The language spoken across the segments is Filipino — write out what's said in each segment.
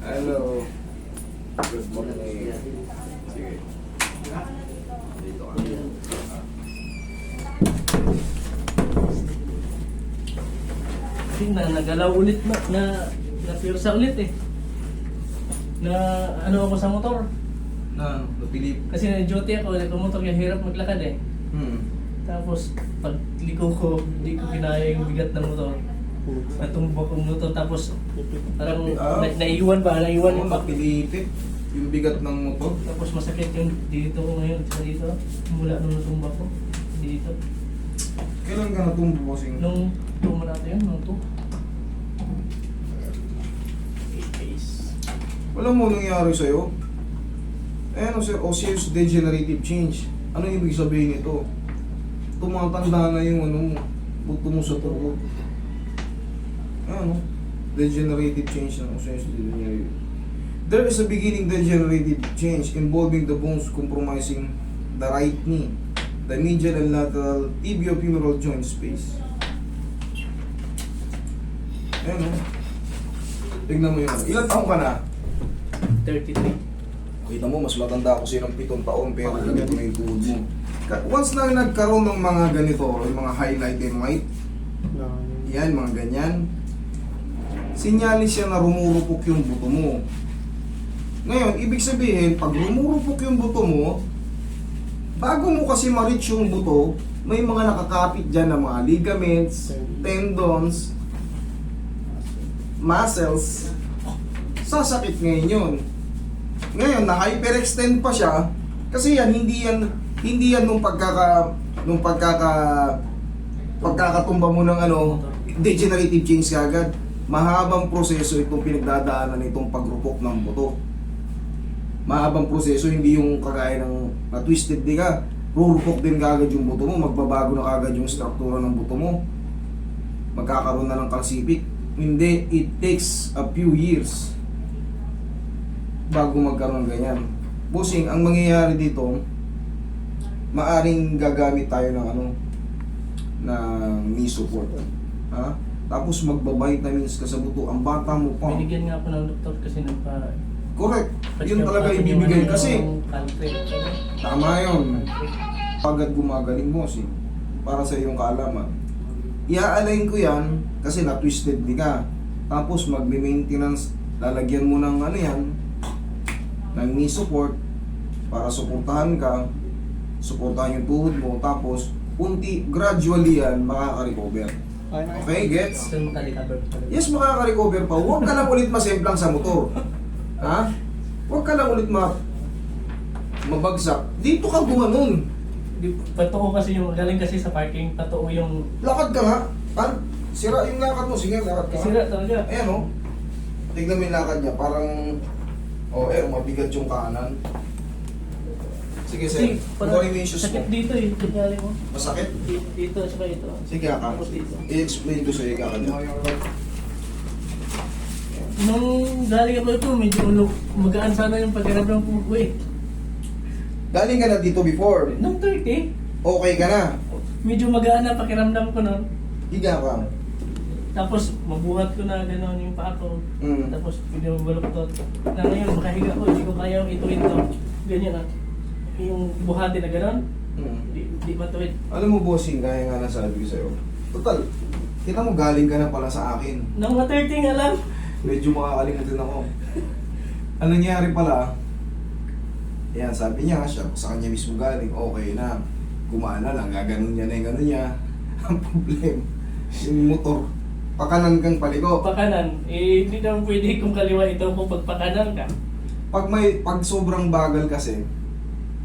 Hello. Good morning. Sige. Dito ka. Kasi nagalaw ulit na pirsa ulit eh. Na ano ako sa motor. Na, napilip. Kasi na-duty ako, nagkamotor kaya hirap maglakad eh. Tapos pag liko ko, hindi ko kinaya yung bigat ng motor. Natumbok ang motor tapos parang naiwan Oo, yung back. napilipit. Yung bigat ng motor. Tapos masakit yung dito ko ngayon, sa dito. Mula nung natumba ko, dito. Kailan ka natumbo, bossing? Nung tuma natin yun, nung 2. Walang mo nangyari sa'yo? Ano sir, osseous degenerative change. Ano yung ibig sabihin nito? Tumatanda na yung ano mo, buto mo sa tuhod. Ano? Degenerative change ng osseous degenerative. There is a beginning degenerative change involving the bones compromising the right knee, the medial and lateral tibiofemoral joint space. Ayan o. Tignan mo yun. Ilan taong ka na? 33. Kita mo, mas matanda ako sa'yo ng 7 taon pero ganito na yung tuhod mo. Once na nagkaroon ng mga ganito, yung mga highlighted white, yan, mga ganyan, sinyalis yan na rumurupok yung buto mo. Ngayon, ibig sabihin, pag rumurupok yung buto mo, bago mo kasi ma-reach yung buto, may mga nakakapit dyan na mga ligaments, tendons, muscles, sasakit ngayon yun. Ngayon, na-hyperextend pa siya, kasi yan, hindi yan nung pagkakatumba mo ng ano, degenerative change kagad. Mahabang proseso itong pinagdadaanan nitong pagrupok ng buto. Mahabang proseso, hindi yung kagaya ng na-twisted di ka, rurupok din kagad yung buto mo, magbabago na kagad yung struktura ng buto mo. Magkakaroon na ng kalsipik. Hindi, it takes a few years bago magkaroon ganyan. Bossing, ang mangyayari dito, maaring gagamit tayo ng ano, ng knee support. Ha? Tapos magbabitamins ka sa buto. Ang bata mo pa. Binigyan nga ako ng doktor kasi nagpa... Correct. Yun talaga ibibigay kasi. Country. Tama yun. Agad gumagaling, bossing. Para sa iyong kaalaman. Ia-align ko yan kasi na-twisted di ka. Tapos magbe-maintenance, lalagyan mo ng ano yan, ng knee support para suportahan ka, suportahan yung tuhod mo, tapos gradually yan makaka-recover. Okay, gets? So, makali-cover pa rin. Yes, makaka-recover pa. Huwag ka lang ulit masemplang sa motor. Ha? Huwag ka lang ulit mabagsak. Dito ka gumanon. Patoo kasi yung galing kasi sa parking, patoo yung... Lakad ka nga. Sira yung lakad mo. Sige, lakad ka nga. Sira talaga. Ayan o. Tignan mo yung lakad niya. Parang, mabigat yung kanan. Sige, sir. Kukunin mo yung shoes sakit mo. dito eh, kunyari mo. Masakit? Dito, saka ito. Sige, Kaka. Tapos dito. I-explain ko sa'yo, Kaka. Nung galing ako ito, medyo magaan sana yung pagkaramdam ko eh. Galing ka na dito before. Nung 30, Okay ka na. medyo magaan na pakiramdam ko nun. Higa ka. Tapos mabuhat ko na gano'n yung paa ko. Mm. Tapos binabalok to. Na ngayon, makahiga ko, hindi ko kaya ito. Ganyan ah. Yung buhati na gano'n, di matuwid. Alam mo, bossing, kaya nga nasabi ko sa'yo. Total, kita mo galing ka na pala sa akin. Nung mga 30 nga lang. Medyo makakalimutin ako. Ano nangyari pala? Yan, sabi niya, siya, sa kanya mismo galing, okay na. Kumaan na lang, gaganon niya na yung gano'n niya. Ang problem, yung motor, pakanan kang paliko. Pakanan, hindi naman pwede kung kaliwa ito kung pagpakanan ka. Pag sobrang bagal kasi,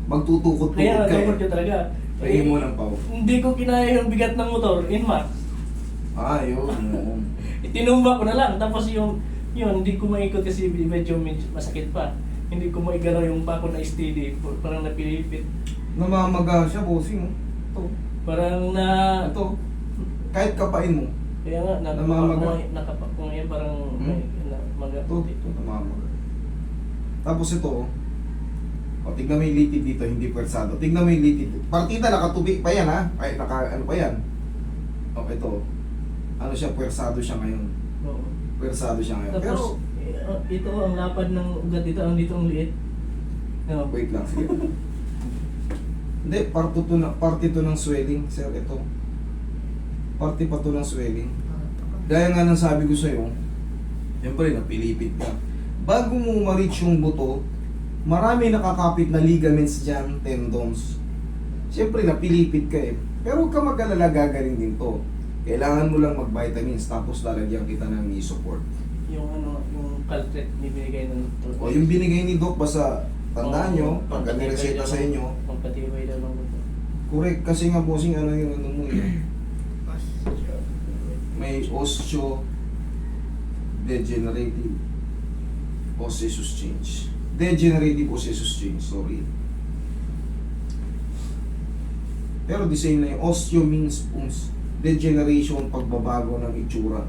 magtutukot-tukot Kaya ka natukot ka talaga. Pahingi mo ng pau. Hindi ko kinaya yung bigat ng motor, in max. Yun. Itinumba ko na lang, tapos yun, hindi ko maikot kasi medyo masakit pa. Hindi ko maigalaw yung pa ko na steady, parang napilipit. Namamaga siya, bossing. Ito. Parang Ito. Kahit kapain mo. kaya nga, Namamaga. nakapak ko ngayon, parang maga. Ito, namamaga. Tapos ito, tignan mo yung litid dito, hindi pwersado. Tignan mo yung litid. Partida, nakatubi pa yan ha. Ay, ano pa yan. Ito. Ano siya, pwersado siya ngayon. Oo. Pwersado siya ngayon. Pero, Tapos, ito ang lapad ng ugat dito, ang dito ang liit. No. Wait lang, sige. Hindi, parte to ng swelling, sir, ito. Parte pa to ng swelling. Gaya nga ng sabi ko sa'yo, siyempre, napilipit ka. Bago mo ma-reach yung buto, marami nakakapit na ligaments dyan, tendons. Siyempre, napilipit ka eh. Pero huwag ka mag-alala, gagaling din to. Kailangan mo lang mag-vitamins, tapos lalagyan kita ng knee support. Yung yung caltrate ni binigay ng doktor. O yung binigay ni Doc, basta tandaan nyo, pagka pampatibay nireseta daw sa ng- inyo, pampatibay daw ng buto. correct, kasi nga bossing, ano yung ano mo eh. May degenerative osseous change. Degenerative osseous change, sorry. Pero the same na yung osteo means degeneration, pagbabago ng itsura.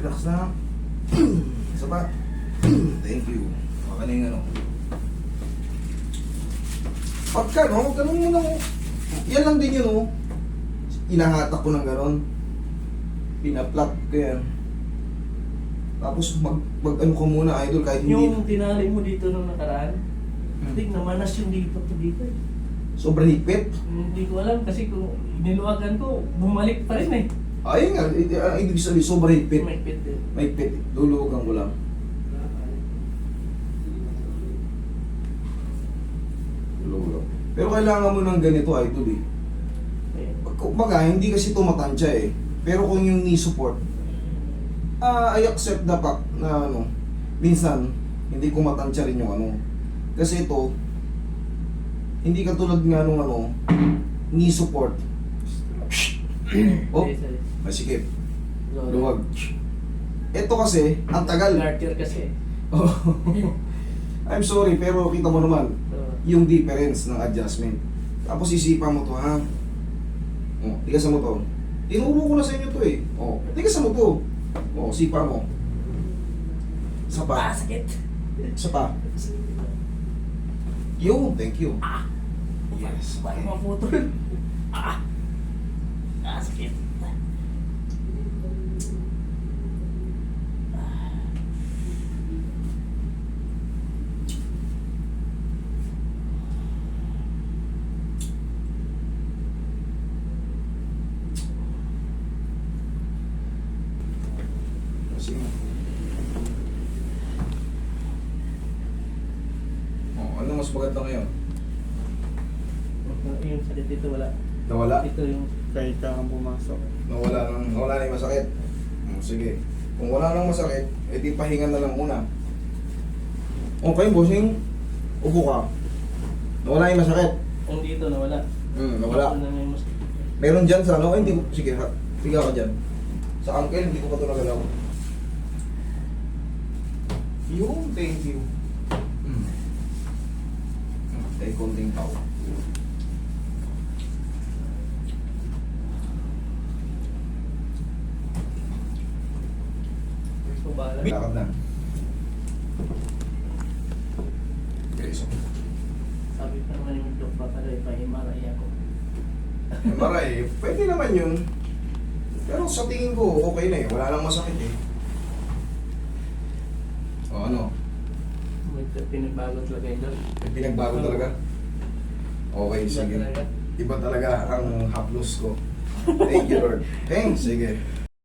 Relax na. Isa pa. Thank you. Baka na yung ano. Pagka no, ganun mo lang. Yan lang din yun oh. Inahatak ko ng ganon. Pinaplak ko yan. Tapos mag ano ko muna idol kahit hindi. Yung tinali mo dito nung nakaraan, hindi namanas yung dito to dito eh. Sobrang higpit. Hindi ko alam kasi kung niluwagan ko, bumalik pa rin eh. Ayun nga, ibig sabihin sobrang higpit. May pit din. May higpit. Luluwagan ko lang. Luluwag. Pero kailangan mo ng ganito idol eh. Kumbaga, hindi kasi tumatansya eh. Pero kung yung knee support, I accept the fact na ano, minsan, hindi ko matansya rin yung ano. Kasi ito, hindi katulad nga nung ano, knee support. Oh, masikip. Luwag. Ito kasi, ang tagal. Garter kasi. I'm sorry, pero kita mo naman, yung difference ng adjustment. Tapos isipan mo to ha. Oh, tigasan mo to. Tinuro ko na sa inyo to eh. Oh, tigasan mo to. Oh, sipa mo. Isa pa. Sakit. Isa pa. Yun, thank you. Yes. Bakit maputol? Sakit. Sige. Oh, ano mas maganda ngayon? Yung sakit dito wala. Nawala? Ito yung Kahit kang pumasok. Nawala na yung masakit. Sige. Kung wala nang masakit, edi pahinga na lang muna. Okay, bossing. Upo ka. Nawala yung masakit. yung dito nawala. Nawala. Ito na yung mas... Meron dyan sa ano? Ay, hindi ko. Sige, higa ka dyan. Sa ankle, hindi ko pa ito nagalaw. Yung, thank you. Tay konting tao. So, bahala. Lakad na. Okay, so. Sabi pa naman yung doktor pala, ipa-MRI ako. MRI, pwede naman yun. Pero sa tingin ko, okay na eh. Wala lang masakit eh. O ano? May pinagbago talaga yun doon. May pinagbago talaga? Okay, Iba sige. talaga. Iba talaga ang haplos ko. Thank you, Lord. Thanks, sige.